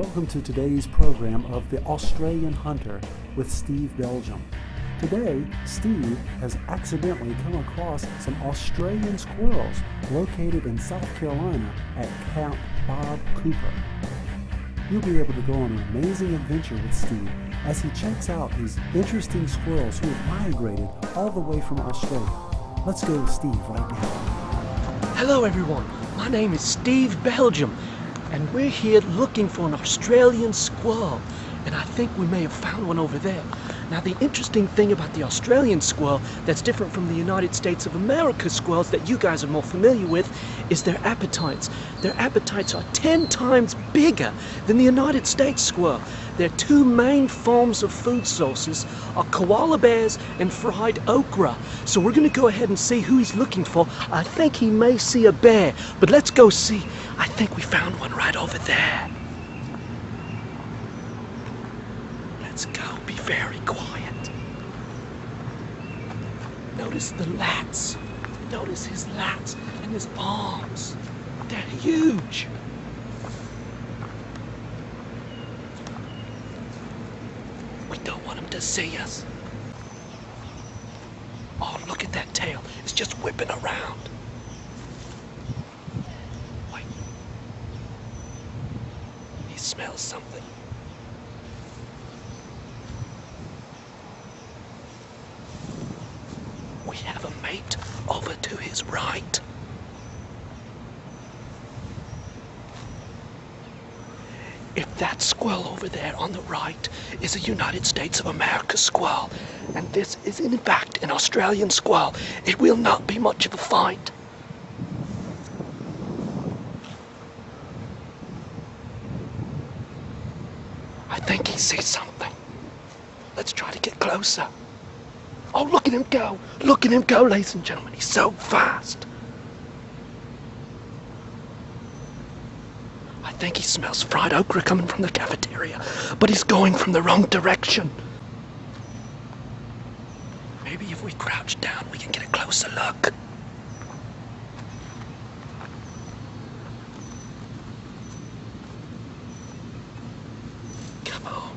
welcome to today's program of The Australian Hunter with Steve Belgem. Today, Steve has accidentally come across some Australian squirrels located in South Carolina at Camp Bob Cooper. You'll be able to go on an amazing adventure with Steve as he checks out these interesting squirrels who have migrated all the way from Australia. Let's go with Steve right now. Hello everyone, my name is Steve Belgem, and we're here looking for an Australian squirrel, and I think we may have found one over there. Now the interesting thing about the Australian squirrel that's different from the United States of America squirrels that you guys are more familiar with is their appetites. Their appetites are 10 times bigger than the United States squirrel. Their two main forms of food sources are koala bears and fried okra. So we're going to go ahead and see who he's looking for. I think he may see a bear, but let's go see. I think we found one right over there. Let's go. Be very quiet. Notice the lats. Notice his lats and his arms. They're huge. We don't want him to see us. Oh, look at that tail. It's just whipping around. Wait. He smells something. We have a mate over to his right. If that squirrel over there on the right is a United States of America squirrel, and this is in fact an Australian squirrel, it will not be much of a fight. I think he sees something. Let's try to get closer. Oh, look at him go! Look at him go, ladies and gentlemen. He's so fast. I think he smells fried okra coming from the cafeteria, but he's going from the wrong direction. Maybe if we crouch down, we can get a closer look. Come on.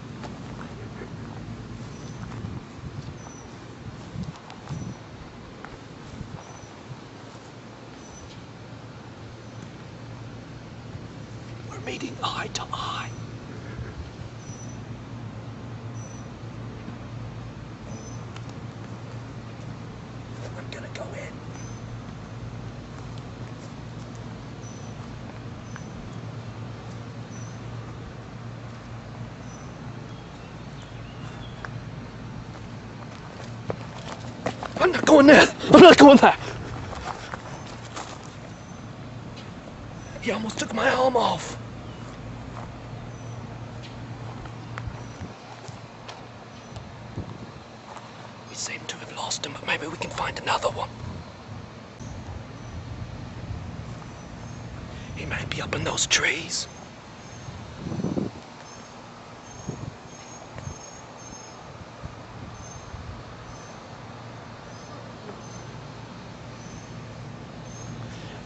Meeting eye to eye. I'm gonna go in. I'm not going there. I'm not going there. He almost took my arm off. We seem to have lost him, but maybe we can find another one. He may be up in those trees.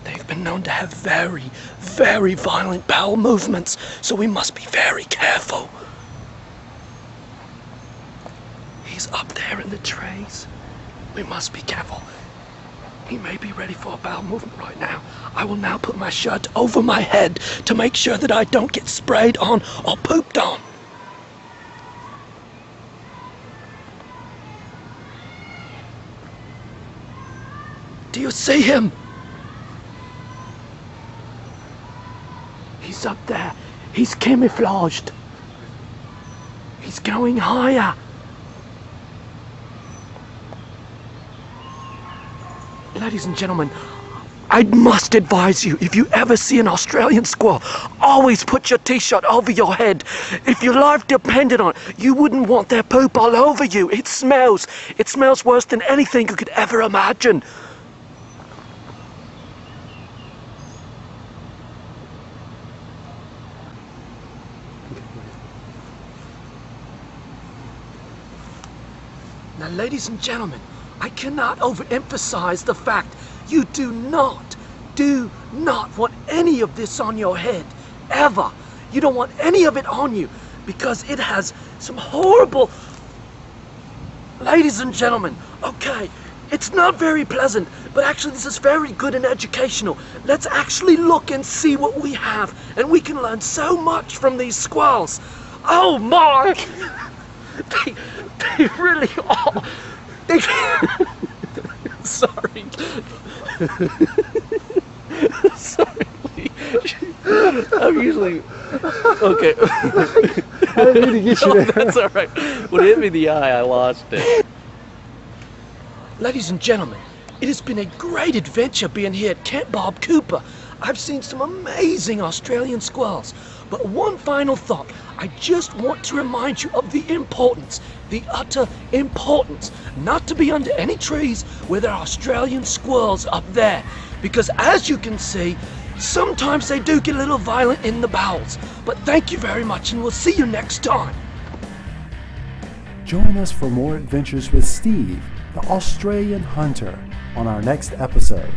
They've been known to have very, very violent bowel movements, so we must be very careful. He's up there in the trees. We must be careful. He may be ready for a bowel movement right now. I will now put my shirt over my head to make sure that I don't get sprayed on or pooped on. Do you see him? He's up there. He's camouflaged. He's going higher. Ladies and gentlemen, I must advise you, if you ever see an Australian squirrel, always put your t-shirt over your head. If your life depended on it, you wouldn't want their poop all over you. It smells worse than anything you could ever imagine. Now, ladies and gentlemen, I cannot overemphasize the fact you do not want any of this on your head, ever. You don't want any of it on you because it has some horrible... Ladies and gentlemen, okay, it's not very pleasant, but actually this is very good and educational. Let's actually look and see what we have, and we can learn so much from these squirrels. Oh my! They really are. Sorry. Sorry. I'm usually okay. I didn't mean to get you there. That's all right. When it hit me in the eye, I lost it. Ladies and gentlemen, it has been a great adventure being here at Camp Bob Cooper. I've seen some amazing Australian squirrels. But one final thought. I just want to remind you of the importance, the utter importance, not to be under any trees where there are Australian squirrels up there. Because as you can see, sometimes they do get a little violent in the bowels. But thank you very much, and we'll see you next time. Join us for more adventures with Steve, the Australian hunter, on our next episode.